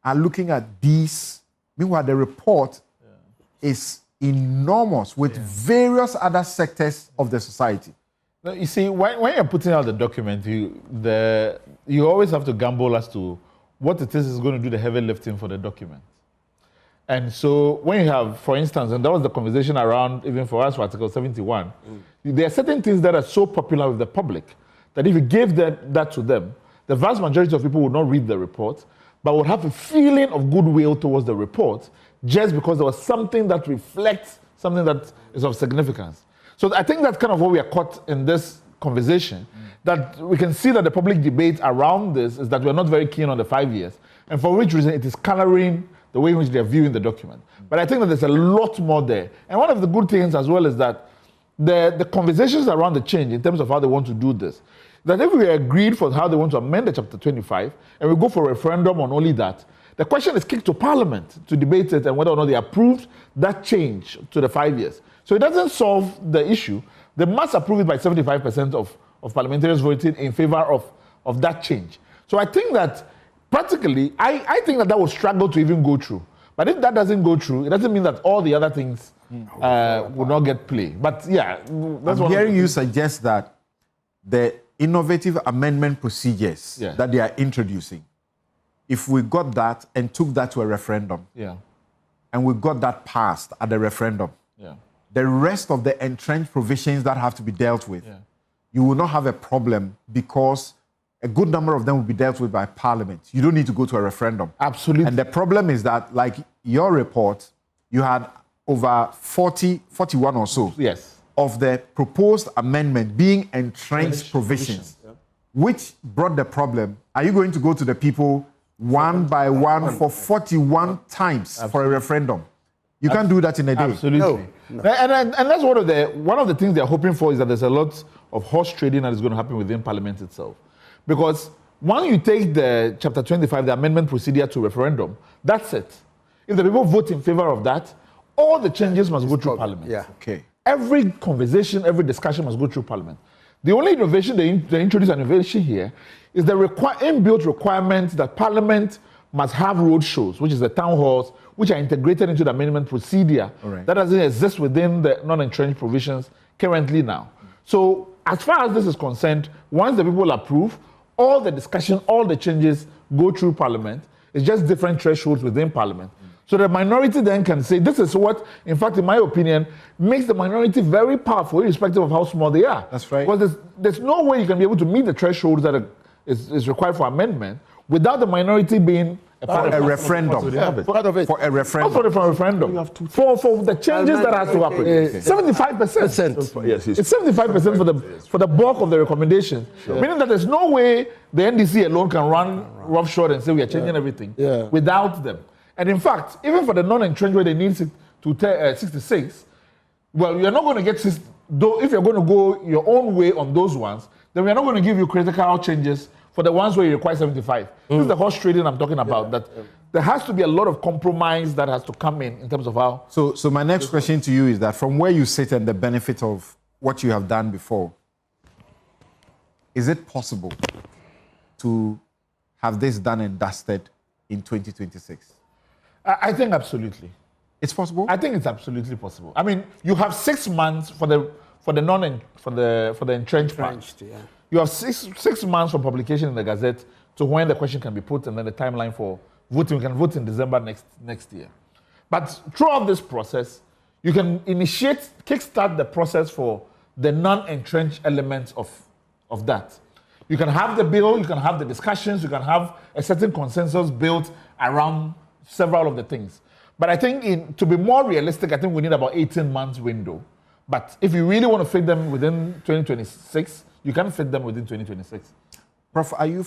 are looking at these. Meanwhile, the report is enormous with various other sectors of the society. Now, you see, when you're putting out the document, you always have to gamble as to what it is going to do the heavy lifting for the document. And so when you have, for instance, and that was the conversation around, even for us, for Article 71, there are certain things that are so popular with the public that if you gave that to them, the vast majority of people would not read the report, but would have a feeling of goodwill towards the report just because there was something that reflects something that is of significance. So I think that's kind of what we are caught in this conversation, that we can see that the public debate around this is that we're not very keen on the 5 years, and for which reason it is coloring the way in which they're viewing the document. But I think that there's a lot more there. And one of the good things as well is that the conversations around the change in terms of how they want to do this, that if we agreed for how they want to amend the Chapter 25, and we go for a referendum on only that, the question is kicked to Parliament to debate it and whether or not they approved that change to the 5 years. So it doesn't solve the issue. They must approve it by 75% of parliamentarians voting in favor of that change. So I think that practically, I think that will struggle to even go through. But if that doesn't go through, it doesn't mean that all the other things will not get play. But yeah, that's I'm hearing you suggest that the innovative amendment procedures that they are introducing, if we got that and took that to a referendum, and we got that passed at the referendum, the rest of the entrenched provisions that have to be dealt with, you will not have a problem because a good number of them will be dealt with by Parliament. You don't need to go to a referendum. Absolutely. And the problem is that, like your report, you had over 41 or so of the proposed amendment being entrenched provisions, which brought the problem. Are you going to go to the people one by one for 41 times for a referendum? You can't do that in a day. Absolutely. No. And that's one of the things they're hoping for, is that there's a lot of horse trading that is going to happen within Parliament itself. Because when you take the Chapter 25, the amendment procedure to referendum, that's it. If the people vote in favor of that, all the changes must go through Parliament. Yeah. Okay. Every conversation, every discussion must go through Parliament. The only innovation they introduce an innovation here is the inbuilt requirement that Parliament must have road shows, which is the town halls, which are integrated into the amendment procedure. That doesn't exist within the non-entrenched provisions currently now. So as far as this is concerned, once the people approve, all the discussion, all the changes go through Parliament. It's just different thresholds within Parliament. So the minority then can say, this is what, in fact, in my opinion, makes the minority very powerful, irrespective of how small they are. That's right. Because there's no way you can be able to meet the thresholds that is required for amendment without the minority being for a referendum. For a referendum. Also for a referendum. For the changes that has to happen. 75%. Yes, it's 75% for the bulk of the recommendations. Meaning that there's no way the NDC alone can run roughshod and say we are changing everything without them. And in fact, even for the non-entrenched where they need 66, well, you're not going to get, though if you're going to go your own way on those ones, then we're not going to give you critical changes for the ones where you require 75. This is the horse trading I'm talking about, that there has to be a lot of compromise that has to come in terms of how... So my next question to you is that from where you sit and the benefit of what you have done before, is it possible to have this done and dusted in 2026? I think absolutely. It's possible? I think it's absolutely possible. I mean, you have 6 months for the entrenched part. You have six months from publication in the Gazette to when the question can be put, and then the timeline for voting. We can vote in December next year. But throughout this process, you can kickstart the process for the non-entrenched elements of that. You can have the bill, you can have the discussions, you can have a certain consensus built around several of the things. But I think to be more realistic, I think we need about 18 months window. But if you really want to fit them within 2026, you can fit them within 2026. Prof, are you